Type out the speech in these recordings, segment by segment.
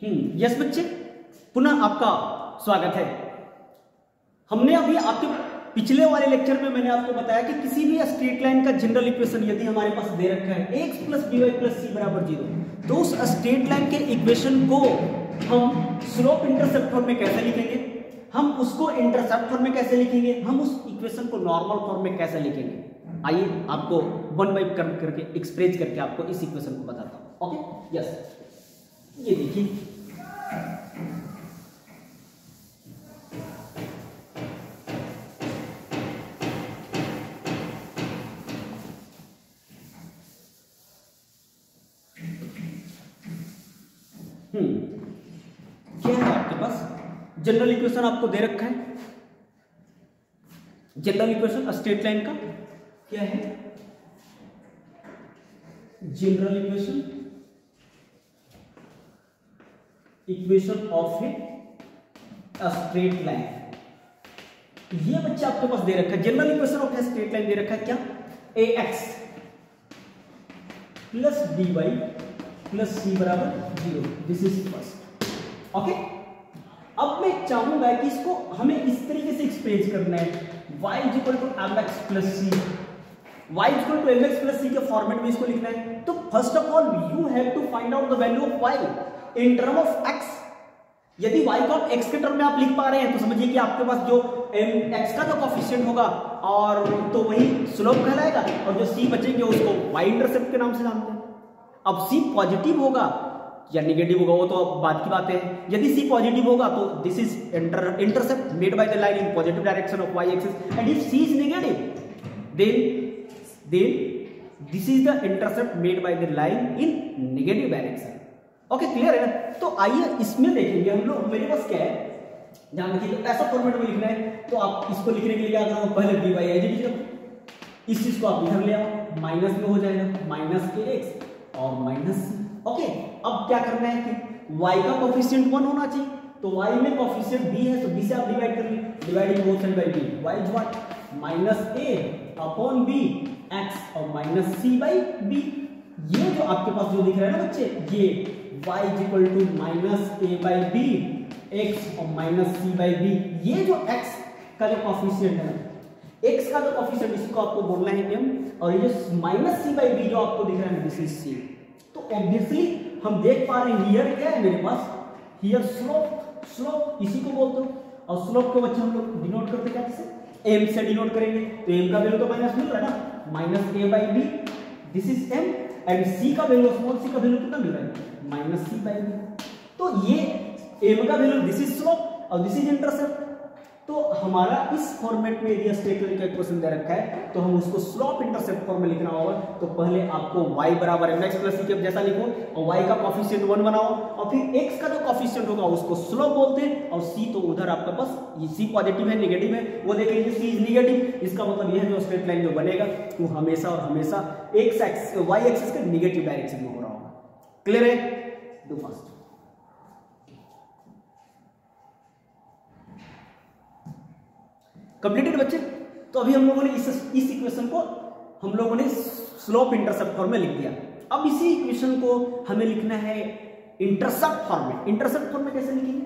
Yes बच्चे, पुनः आपका स्वागत है। हमने अभी आपके पिछले वाले लेक्चर में मैंने आपको बताया कि किसी भी स्ट्रेट लाइन का जनरल इक्वेशन यदि हमारे पास दे रखा है x plus B Y plus C बराबर 0, तो उस स्ट्रेट लाइन के इक्वेशन को हम स्लोप इंटरसेप्ट फॉर्म में कैसे लिखेंगे, हम उसको इंटरसेप्ट फॉर्म में कैसे लिखेंगे, हम उस इक्वेशन को नॉर्मल फॉर्म में कैसे लिखेंगे। आइए आपको वन बाय करके एक्सप्रेस करके आपको इस इक्वेशन को बताता हूं। ओके, यस, ये देखिए क्या है आपके पास जनरल इक्वेशन आपको दे रखा है। जनरल इक्वेशन स्ट्रेट लाइन का क्या है, general equation of a straight line. ये बच्चे आपके पास दे रखा है general equation of a straight line, दे रखा है क्या, ax plus dy plus C बराबर 0। This is first. ओके, अब मैं चाहूंगा कि इसको हमें इस तरीके से एक्सप्रेस करना है, y equal to mx plus C, y equal to mx plus C के फॉर्मेट में इसको लिखना है। तो first of all you have to find out the value of y in term of x। यदि y को आप x के टर्म में आप लिख पा रहे हैं तो समझिए कि आपके पास जो x का जो कोफिशिएंट होगा और तो वही स्लोप कहलाएगा, और जो c बचेंगे उसको y इंटरसेप्ट के नाम से जानते हैं। अब c पॉजिटिव होगा या नेगेटिव होगा वो तो अब बात की बात है। यदि c पॉजिटिव होगा तो this is intercept made by the line in positive direction of y axis, and if c is negative then this is the intercept made by the line in negative direction. Okay, clear है ना। तो आइए इसमें देखेंगे हम लोग, मेरे पास क्या है, ध्यान रखिए, तो ऐसा फॉर्मेट में लिखना है तो आप इसको लिखने के लिए क्या करो, पहले dy एज इस चीज को आप इधर ले आओ, माइनस में हो जाएगा माइनस ax और माइनस सी। ओके, अब क्या करना है कि y का कोफिशिएंट 1 होना चाहिए, तो y में कोफिशिएंट b है तो b से आप डिवाइड कर लीजिए, dividing both side by b, y is what, minus a upon b x और माइनस c बाय b। ये जो आपके पास जो दिख रहा है ना बच्चे, ये y is equal to minus a by b x और माइनस c बाय b। ये जो x का जो कोफिशिएंट है ना, x का जो कोफिशिएंट, इसको आपको बोलना है m, और ये जो माइनस c बाय b जो आपको दिख रहा है दिस इज c। तो ऑब्वियसली हम देख पा रहे हैं हियर क्या है मेरे पास, हियर स्लोप, स्लोप इसी को बोलते हो, और स्लोप को बच्चे हम लोग डिनोट करते हैं कैसे, m से डिनोट करेंगे, तो m का वैल्यू तो माइनस मिल रहा है ना, minus a by b, this is m, and c का वैल्यू, स्मॉल c का वैल्यू कितना मिल रहा है, माइनस c बाय b। तो ये m का वैल्यू दिस इज स्लोप और दिस इज इंटरसेप्ट। तो हमारा इस फॉर्मेट में यदि स्ट्रेट लाइन का इक्वेशन दे रखा है तो हम उसको स्लोप इंटरसेप्ट फॉर्म में लिखना होगा। तो पहले आपको y बराबर mx प्लस c के जैसा लिखो, और y का कोफिशिएंट 1 बनाओ, और फिर x का जो कोफिशिएंट होगा उसको स्लोप बोलते हैं, और c तो उधर आपके पास c पॉजिटिव है नेगेटिव है वो देख लीजिए, c इज नेगेटिव, इसका मतलब यह जो स्ट्रेट लाइन जो बनेगा वो हमेशा और हमेशा x एक्सिस y एक्सिस के नेगेटिव डायरेक्शन में हो रहा होगा। क्लियर है, डू फर्स्ट। कंप्लीटेड बच्चे। तो अभी हम लोगों ने इस इक्वेशन को हम लोगों ने स्लोप इंटरसेप्ट फॉर्म में लिख दिया। अब इसी इक्वेशन को हमें लिखना है इंटरसेप्ट फॉर्म में। इंटरसेप्ट फॉर्म में कैसे लिखेंगे,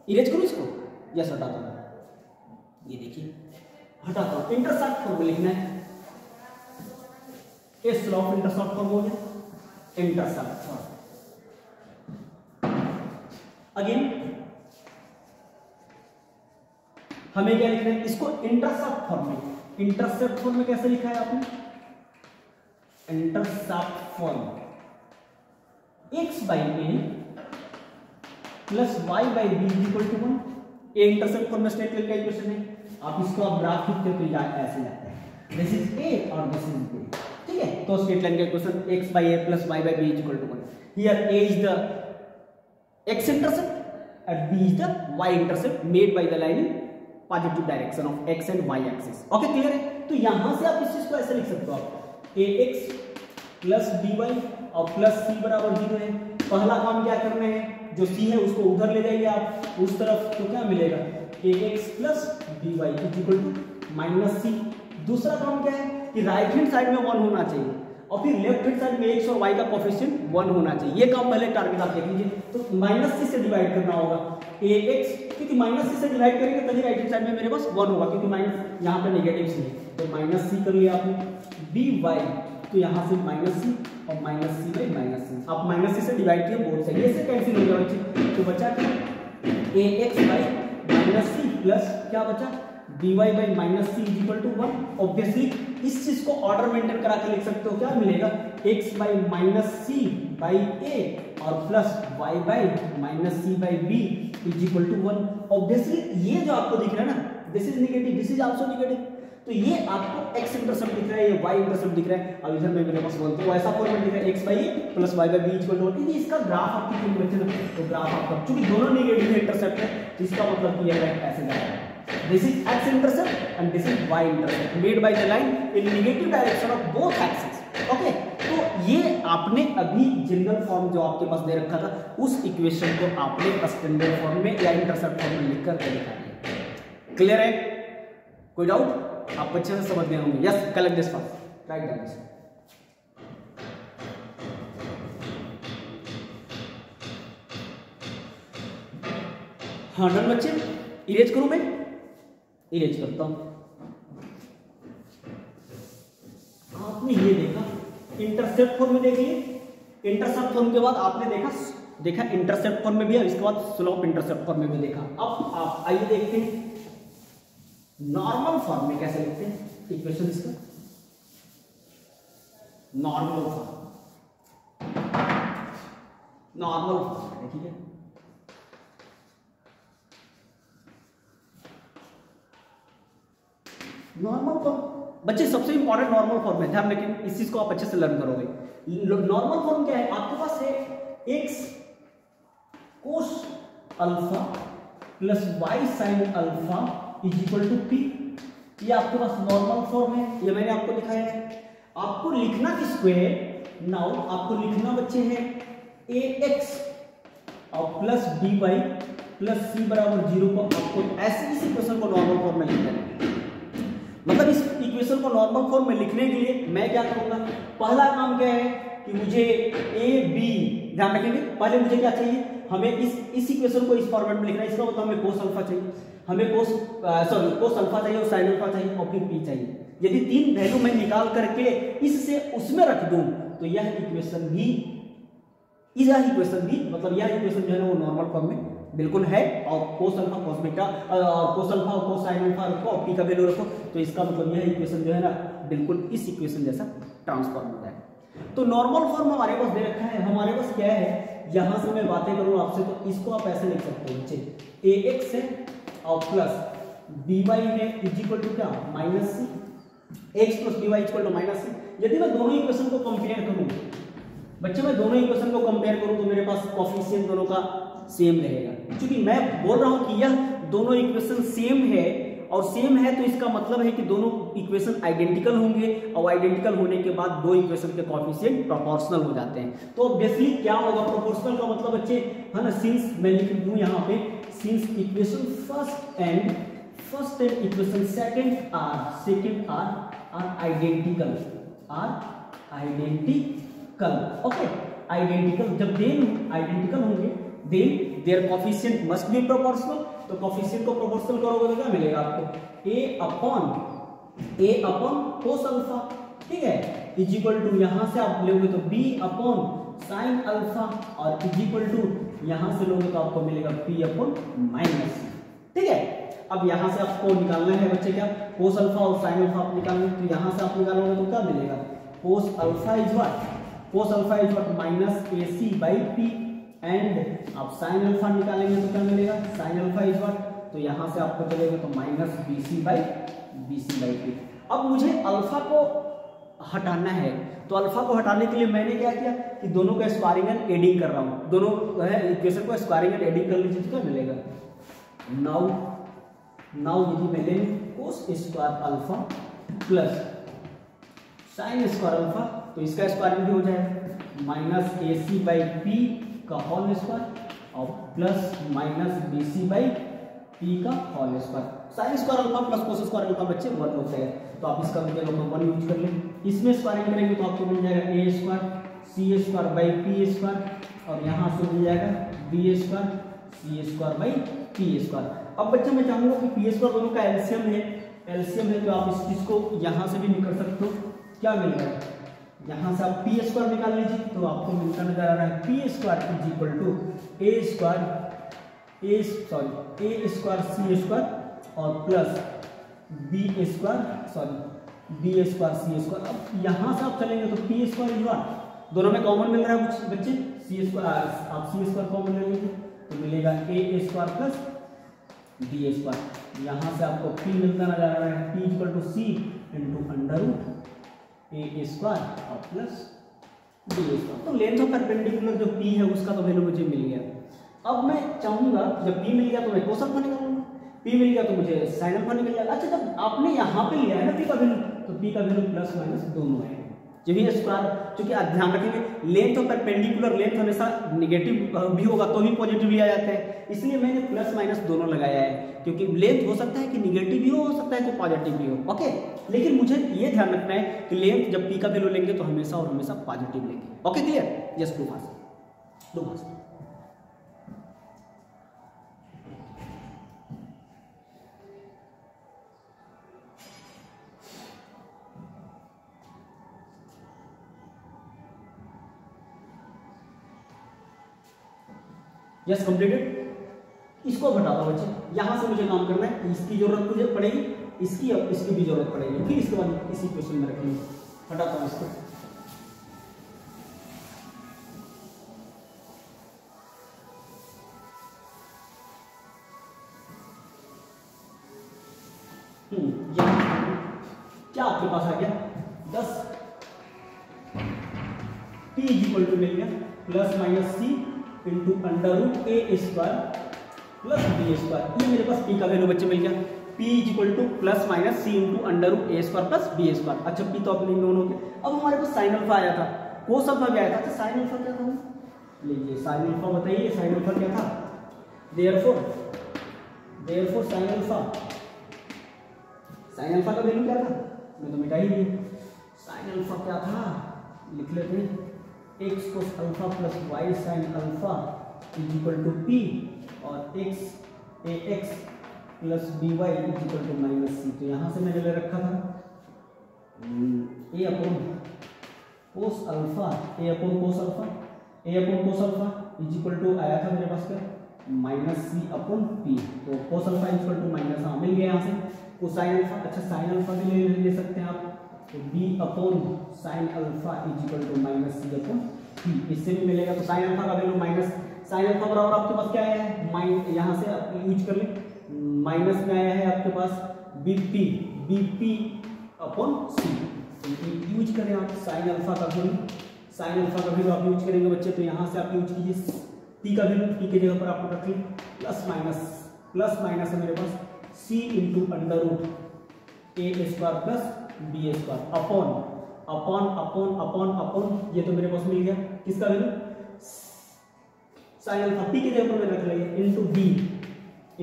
इरेज करो इसको, यस हटा दो, ये देखिए हटाता हूं, इंटरसेप्ट फॉर्म में लिखना है, ये स्लोप इंटरसेप्ट फॉर्म हो गया, इंटरसेप्ट फॉर्म। अगेन हमें क्या लिखना है, इसको इंटरसेप्ट फॉर्म में, इंटरसेप्ट फॉर्म में कैसे लिखा है आपने, intercept form x by a plus y by b equal to 1। ये इंटरसेप्ट फॉर्म में स्ट्रेट लाइन का इक्वेशन है। आप इसको आप ग्राफ खींचते हो तो ऐसे जाता है, दिस इज a और दिस इज b, ठीक है। तो स्ट्रेट लाइन का equation x by a plus y by b equal to 1। Here a is the x intercept and b is the y intercept made by the line positive direction of x and y axis. Okay, clear है। तो यहां से आप इस चीज को ऐसे लिख सकते हो, आप ax प्लस dy और प्लस c बराबर 0 है। पहला काम क्या करना है, जो c है उसको उधर ले जाइए आप उस तरफ, तो क्या मिलेगा, ax plus dy equal to minus c। दूसरा काम क्या है कि राइट हैंड साइड में 1 होना चाहिए, और फिर लेफ्ट हैंड साइड में एक्स और वाई का कोफिशिएंट 1 होना चाहिए। ये काम पहले टारगेट आप देख लीजिए। तो -c से डिवाइड करना होगा ax, क्योंकि -c से डिवाइड करेंगे तभी राइट हैंड साइड में मेरे पास 1 होगा, क्योंकि माइनस यहाँ पे नेगेटिव सी है। तो -c कर लिया आपने, dy तो यहाँ से -c और -c/-c, आप -c से डिवाइड किए बोथ साइड, ये से कैंसिल हो गया बच्चे। तो बचा क्या ax/-c प्लस क्या बचा dy/-c = 1। ऑब्वियसली इस चीज को ऑर्डर मेंटेन करा के लिख सकते हो, क्या मिलेगा x/-c/a और प्लस y/-c/b = 1। ऑब्वियसली ये जो आपको दिख रहा है ना, this is negative, this is also negative, तो ये आपको x इंटरसेप्ट दिख रहा है, ये y इंटरसेप्ट दिख रहा है। अब इधर में मेरे पास बोलते हैं ऐसा फॉर्मेट दिख रहा है x/a प्लस y/b = 1। इसका ग्राफ आपकी क्यों बचे ना, तो ग्राफ आपका चूंकि दोनों नेगेटिव इंटरसेप्ट है, तो इसका मतलब ये है ऐसे जाएगा। This is x intercept and this is y intercept made by the line in negative direction of both axes. Okay? तो ये आपने अभी जनरल फॉर्म जो आपके पास दे रखा था, उस इक्वेशन को आपने स्टैंडर्ड फॉर्म में या इंटरसेप्ट फॉर्म में लिखकर दिखा दिया। क्लियर है? कोई डाउट? आप अच्छे से समझ गए होंगे। Yes, collect this first, write down this. हाँ डन बच्चे, इरेज करूं मैं? इरेज करता हूं। आपने ये देखा इंटरसेप्ट फॉर्म में देख लिए, इंटरसेप्ट फॉर्म के बाद आपने देखा इंटरसेप्ट फॉर्म में भी, इसके बाद स्लोप इंटरसेप्ट फॉर्म में भी देखा। अब आप आइए देखते हैं नॉर्मल फॉर्म में कैसे लिखते हैं इक्वेशन इसका। नॉर्मल फॉर्म, नॉर्मल फॉर्म देखिए, नॉर्मल फॉर्म बच्चे सबसे इंपॉर्टेंट नॉर्मल फॉर्म है, ध्यान रखें, इस चीज को आप अच्छे से लर्न करोगे। नॉर्मल फॉर्म क्या है? आपके पास है x cos alpha plus y sin alpha = p। ये आपके पास नॉर्मल फॉर्म है, ये मैंने आपको दिखाया है। आपको लिखना किसको है? नाउ आपको लिखना बच्चे है ax और प्लस dy प्लस c = 0 को आपको ऐसे इस इक्वेशन को नॉर्मल फॉर्म में लिखना है। मतलब इस इक्वेशन को नॉर्मल फॉर्म में लिखने के लिए मैं क्या करूंगा? पहला काम क्या है कि मुझे a b, ध्यान रखेंगे, पहले मुझे क्या चाहिए? हमें इस इक्वेशन को इस फॉर्मेट में लिखना है। इसका मतलब हमें cos अल्फा चाहिए, हमें cos अल्फा चाहिए और sin अल्फा चाहिए और फिर p चाहिए। यदि तीन वैल्यू मैं निकाल करके इससे उसमें रख दूं तो यह इक्वेशन भी मतलब यह इक्वेशन जो है ना वो नॉर्मल फॉर्म में बिल्कुल है। और cos alpha cos beta cos alpha और cos sin अल्फा रखो और p का वैल्यू रखो, तो इसका मतलब यह इक्वेशन जो है ना बिल्कुल इस इक्वेशन जैसा ट्रांसफॉर्म होता है। तो नॉर्मल फॉर्म हमारे पास दे रखा है, हमारे पास क्या है? यहां से मैं बातें करूं आपसे तो इसको आप ऐसे लिख सकते हो बच्चे, ax है और प्लस dy है = क्या -c, x + dy = -c। यदि मैं दोनों इक्वेशन को कंपेयर करूं बच्चे, मैं दोनों इक्वेशन को कंपेयर करूं तो मेरे पास कोफिशिएंट दोनों का सेम रहेगा। क्योंकि मैं बोल रहा हूं कि यह दोनों इक्वेशन सेम है और सेम है, तो इसका मतलब है कि दोनों इक्वेशन आइडेंटिकल होंगे और आइडेंटिकल होने के बाद दो इक्वेशन के कोएफिशिएंट प्रोपोर्शनल हो जाते हैं। तो ऑब्वियसली क्या होगा? प्रोपोर्शनल का मतलब बच्चे है ना, सिंस मैं लिख दूं यहां पे, since equation first and equation second are identical, okay, identical. जब देन आइडेंटिकल होंगे then their coefficient must be proportional. तो कोफिशिएंट को प्रोपोर्शनल करोगे तो क्या मिलेगा आपको? a अपॉन cos अल्फा, ठीक है, = यहां से आप लोगे तो b अपॉन sin अल्फा और = यहां से लोगे तो आपको मिलेगा p अपॉन -c, ठीक है। अब यहां से आपको निकालना है बच्चे क्या? cos अल्फा और sin अल्फा आप निकालना है, तो यहां से आप निकालोगे तो क्या मिलेगा? cos alpha is what -ac/p and आप sin अल्फा निकालेंगे तो क्या मिलेगा? sin अल्फा इज व्हाट, तो यहां से आपको चलेगा तो -bc/p। अब मुझे अल्फा को हटाना है, तो अल्फा को हटाने के लिए मैंने क्या किया कि दोनों का स्क्वायरिंग एंड एडिंग कर रहा हूं, दोनों इक्वेशन को स्क्वायरिंग एंड एडिंग कर लीजिए तो क्या मिलेगा? नाउ यदि मैं ले cos square alpha plus sin square alpha, तो इसका स्क्वायरिंग भी हो जाएगा -ac/p का होल स्क्वायर और प्लस -bc/p पी का whole square. Sine square alpha plus cos square alpha बच्चे 1 होता है, तो आप इसका जगह पर 1 यूज कर लें। इसमें स्क्वायरिंग करेंगे तो आपको मिल जाएगा A square C square by P square, और यहाँ से मिल जाएगा B square C square by P square. अब बच्चे मैं चाहूंगा कि पी स्क्वायर दोनों का एलसीएम है, तो आप इस चीज को यहाँ से भी निकल सकते हो। क्या मिल रहा है, यहाँ से आप पी स्क्वायर निकाल लीजिए, तो आपको मिलता नजर आ रहा है P square is equal to A square A square C square और plus B square C square. अब यहाँ से आप चलेंगे तो पी स्क्वायर इज व्हाट, दोनों में कॉमन मिल रहा है कुछ बच्चे, सी स्क्वायर आप सी स्क्वायर कॉमन ले लीजिए तो मिलेगा A square plus B square. यहाँ से आपको पी मिलता नजर आ रहा है, P equal to C into under root A square और प्लस बी स्क्वायर। तो लेंथ ऑफ परपेंडिकुलर जो पी है उसका तो वैल्यू मुझे मिल गया। अब मैं चाहूंगा जब पी मिल गया तो मैं कोस अल्फा निकालूंगा, पी मिल गया तो मुझे साइन अल्फा निकल जाएगा। अच्छा, जब आपने यहाँ पे लिया है ना पी का वैल्यू, तो पी का वैल्यू प्लस माइनस दोनों है। जब ये स्क्वायर, क्योंकि आप ध्यान रखेंगे लेंथ और परपेंडिकुलर लेंथ हमेशा निगेटिव भी होगा तो ही पॉजिटिव लिया जाता है, इसलिए मैंने प्लस माइनस दोनों लगाया है, क्योंकि लेंथ हो सकता है कि निगेटिव भी हो सकता है कि पॉजिटिव भी हो। ओके, लेकिन मुझे ये ध्यान रखना है कि लेंथ जब पी का वैल्यू लेंगे तो हमेशा और हमेशा पॉजिटिव लेंगे। Okay, clear? Yes, do fast. Yes, completed. इसको घटाता हूं बच्चे, यहां से मुझे काम करना है, इसकी जरूरत मुझे पड़ेगी, इसकी अब इसकी भी जरूरत पड़ेगी, फिर इसके बाद इसी क्वेश्चन में रखेंगे। हटाता हूं इसको। क्या आपके पास आ गया 10 p इक्वल टू मिल गया plus minus C into under root A square plus B square. ये मेरे पास p का वैल्यू बच्चे मिल गया, p equal to plus minus C into under root A square plus B square. अच्छा, p तो अपने दोनों के। अब हमारे पास साइन अल्फा आया था, कोस अल्फा भी आया था। तो साइन अल्फा क्या था, लीजिए साइन अल्फा बताइए, साइन अल्फा क्या था? देयरफॉर साइन अल्फा का वैल्यू क्या था, मैं तो मिटा ही दी। साइन अल्फा क्या था, लिख लेते हैं, X cos alpha plus Y sine alpha is equal to P और X A X plus B Y is equal to minus C. तो यहाँ से मैंने ले रखा था A upon cos alpha is equal to आया था मेरे पास क्या, माइनस सी अपॉन पी। तो cos alpha is equal to minus, हाँ मिल गया यहाँ से। कोसाइन अल्फा, अच्छा साइन अल्फा भी ले सकते हैं आप, तो b upon sine alpha is equal to minus C upon p, इससे भी मिलेगा। तो साइन अल्फा का वैल्यू माइनस, साइन अल्फा बराबर आपके पास क्या आया है, यहाँ से आप यूज कर लें, माइनस में आया है आपके पास bp अपॉन सी। यूज करें आप साइन अल्फा का वैल्यू आप यूज करेंगे बच्चे, तो यहाँ से आप यूज कीजिए p का वैल्यू, p के जगह पर आपको रख लें प्लस माइनस है मेरे पास c into under root A square plus B square upon ये तो मेरे पास मिल गया किसका वैल्यू, साइन अल्फा p के जगह पर मैं रख लेंगे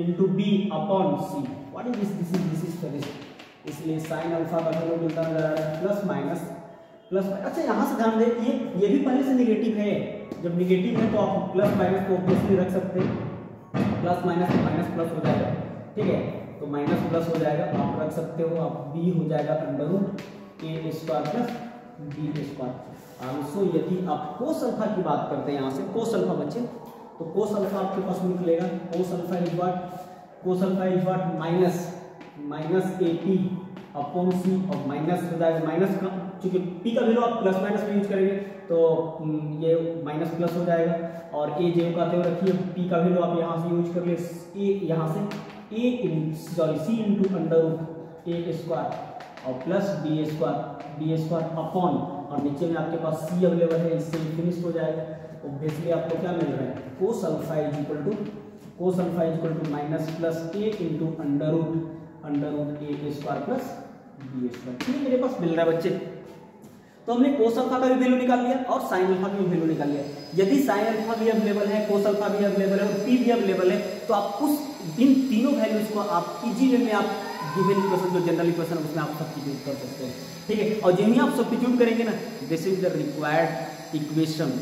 into B upon C. What is this is this, इसलिए साइन अल्फा का वैल्यू मिलता है प्लस। अच्छा, यहाँ से ध्यान दें, ये भी पहले से निगेटिव है। जब निगेटिव है तो आप प्लस माइनस को ऑब्वियसली रख सकते हैं, प्लस माइनस तो माइनस प्लस हो जाएगा, ठीक है, तो माइनस प्लस हो जाएगा, आप रख सकते हो, आप b हो जाएगा under root A square plus B square. Also यदि आप कोस अल्फा की बात करते हैं, यहाँ से कोस अल्फा बच्चे, तो कोस अल्फा आपके पास निकलेगा, cos alpha is what minus A P upon C, और माइनस हो जाएगा माइनस का, चूंकि p का वैल्यू आप प्लस माइनस में यूज करेंगे तो ये माइनस प्लस हो जाएगा, और ए जे का तो रखिए, p का वैल्यू आप यहाँ से यूज कर ले, ए यहाँ से सी into under root A square और प्लस बी स्क्वायर अपॉन, और नीचे में आपके पास c अवेलेबल है, इससे फिनिश हो जाएगा। ऑब्वियसली आपको क्या मिल रहा है, cos alpha is equal to minus plus A into under root A square plus B square. ये मेरे पास मिल रहा है बच्चे। तो हमने कोस अल्फा का भी वैल्यू निकाल लिया और साइन अल्फा की भी वैल्यू निकाल लिया। यदि साइन अल्फा भी अवेलेबल है, कोस अल्फा भी अवेलेबल है और पी भी अवेलेबल है, तो आप उस इन तीनों वैल्यूज को आप इजी वे में आप गिवन इक्वेशन जो जनरल इक्वेशन उसमें आप सब्स्टिट्यूट कर सकते हैं, ठीक है। और जब ही आप सब्स्टिट्यूट करेंगे ना, this is the required equation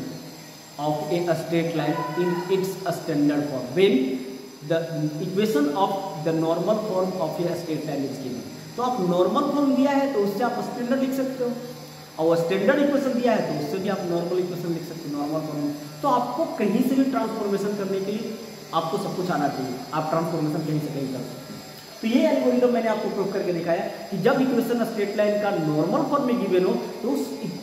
of a straight line in its standard form when the equation of the normal form of a straight line is given। तो आप नॉर्मल फॉर्म दिया है तो उससे आप स्टैंडर्ड लिख सकते हो और स्टैंडर्ड इक्वेशन दिया है तो उससे भी आप नॉर्मल इक्वेशन लिख सकते हो नॉर्मल फॉर्म में। तो आपको कहीं से भी ट्रांसफॉर्मेशन करने के लिए आपको सब कुछ आना चाहिए, आप ट्रांसफॉर्मेशन कहीं से कहीं कर सकते हैं। तो ये एल्गोरिथम मैंने आपको प्रूव करके दिखाया कि जब इक्वेशन स्ट्रेट लाइन का नॉर्मल फॉर्म में गिवन हो तो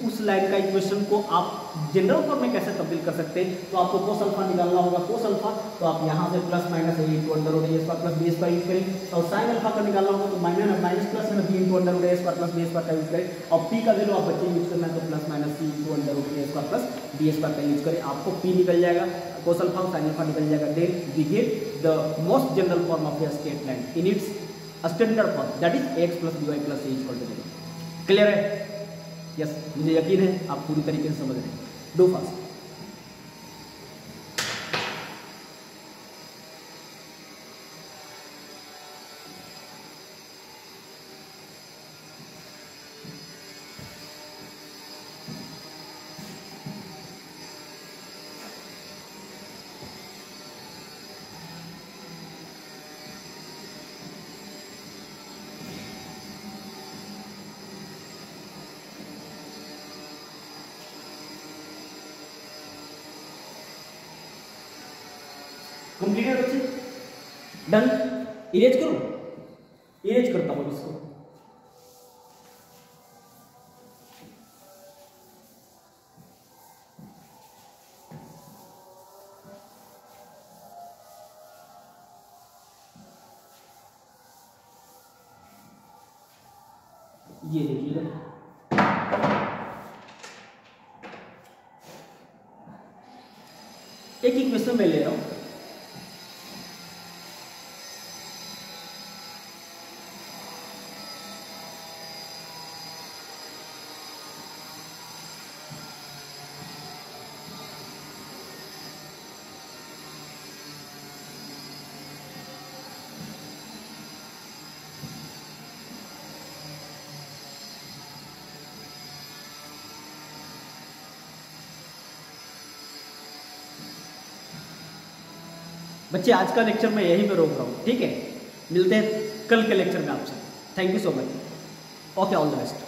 उस लाइन का इक्वेशन को आप जनरल फॉर्म में कैसे तब्दील कर सकते हैं। तो आपको कोस अल्फा निकालना होगा, कोस अल्फा तो आप यहाँ से plus minus A into under root A square plus B square use करें और साइन अल्फा का निकालना होगा तो माइनस प्लस में B into under root A square plus B square का यूज करें और पी का वैल्यू आप बच्चे यूज करना है तो plus minus C into under root A square plus B square का यूज करें। आपको पी निकल जाएगा, कोस अल्फा साइन अल्फा निकल जाएगा, then we get the most general form of a straight line in its standard form that is X plus B Y plus C equal to 0। Clear है? Yes, मुझे यकीन है आप पूरी तरीके से समझ रहे हैं। Do fast. कंप्लीट है बच्चे? डन। इरेज करूं? इरेज करता हूं इसको। ये देखिएगा, एक इक्वेशन मैं ले रहा हूं, बच्चे आज का लेक्चर मैं यहीं पे रोक रहा हूँ, ठीक है। मिलते हैं कल के लेक्चर में आपसे। Thank you so much. Okay, all the best.